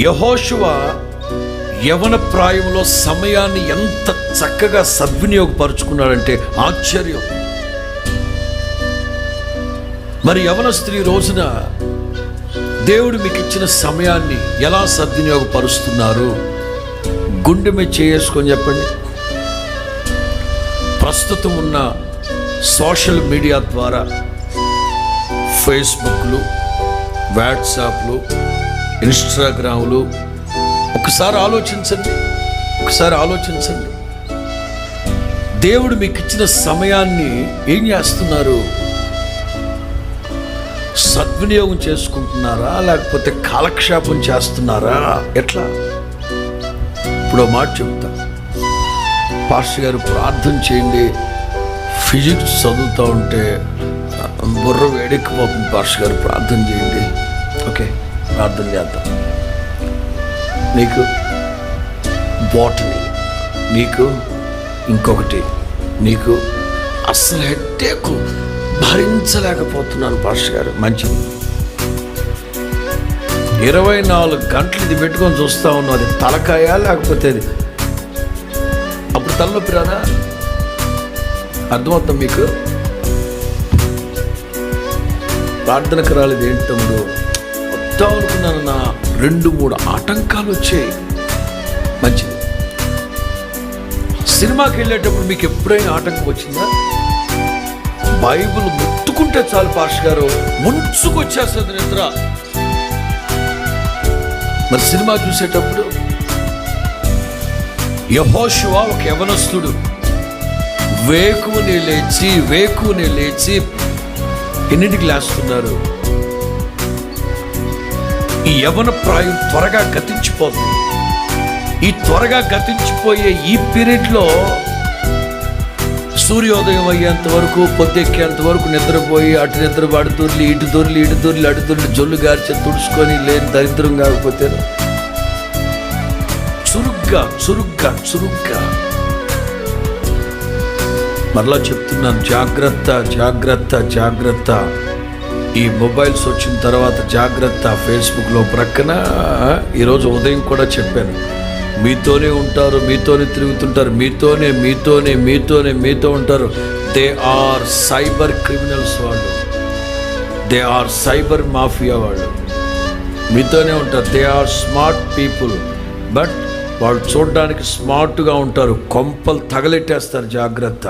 యెహోషువ యవన ప్రాయంలో సమయాన్ని ఎంత చక్కగా సద్వినియోగపరుచుకున్నాడంటే ఆశ్చర్యం. మరి యవన స్త్రీ రోజున దేవుడు మీకు ఇచ్చిన సమయాన్ని ఎలా సద్వినియోగపరుస్తున్నారు? గుండె మీద చేసుకొని చెప్పండి. ప్రస్తుతం ఉన్న సోషల్ మీడియా ద్వారా ఫేస్బుక్లు, వాట్సాప్లు, ఇన్స్టాగ్రామ్లు, ఒకసారి ఆలోచించండి. దేవుడు మీకు ఇచ్చిన సమయాన్ని ఏం చేస్తున్నారు? సద్వినియోగం చేసుకుంటున్నారా, లేకపోతే కాలక్షేపం చేస్తున్నారా? ఎట్లా? ఇప్పుడు మాట చెప్తా. పాస్టర్ గారు ప్రార్థన చేయండి, ఫిజిక్స్ చదువుతూ ఉంటే బుర్ర వేడెక్కిపోతుంది. పాస్టర్ గారు ప్రార్థన చేయండి. ఓకే, ప్రార్థన చేద్దాం. నీకు బాటనీ, నీకు ఇంకొకటి, నీకు అస్సలు హెడ్ఏక్ భరించలేకపోతున్నాను పాస్టర్ గారు. మంచిది, 24 గంటలు ఇది పెట్టుకొని చూస్తా ఉన్నావు. అది తలకాయ లేకపోతే అది అప్పుడు తలనొప్పి రాదా? అర్థమవుతాం మీకు? ప్రార్థనకు రాలేదు ఏంటి తమ్ముడు? వద్దాం అనుకున్నాను, నా 2-3 ఆటంకాలు వచ్చాయి. మంచిది. సినిమాకి వెళ్ళేటప్పుడు మీకు ఎప్పుడైనా ఆటంకం వచ్చిందా? బైబిల్ ముట్టుకుంటే చాలు పాస్టర్ గారు ముంచుకొచ్చేస్తుంది నిద్ర. మరి సినిమా చూసేటప్పుడు యెహోషువ ఒక యవనస్తుడు వేకువనే లేచి ఎన్నింటికి లేస్తున్నారు? ఈ యవన ప్రాయం త్వరగా గతించిపోతుంది. ఈ త్వరగా గతించిపోయే ఈ పీరియడ్లో సూర్యోదయం అయ్యేంత వరకు, పొద్దెక్కేంత వరకు నిద్రపోయి అటు నిద్ర అడుతుర్లి ఇటు దొర్లి అడుతుర్లి జొల్లు గార్చి తుడుచుకొని లేని దరిద్రం కాకపోతే చురుగ్గా మరలా చెప్తున్నాను, జాగ్రత్త. ఈ మొబైల్స్ వచ్చిన తర్వాత జాగ్రత్త. ఫేస్బుక్లో ప్రక్కన ఈరోజు ఉదయం కూడా చెప్పాను, మీతోనే ఉంటారు, మీతోనే తిరుగుతుంటారు, మీతో ఉంటారు. దే ఆర్ సైబర్ క్రిమినల్స్ వాళ్ళు, దే ఆర్ సైబర్ మాఫియా వాళ్ళు. మీతోనే ఉంటారు. They are smart people, but వాళ్ళు చూడడానికి స్మార్ట్గా ఉంటారు, కొంపలు తగలెట్టేస్తారు. జాగ్రత్త.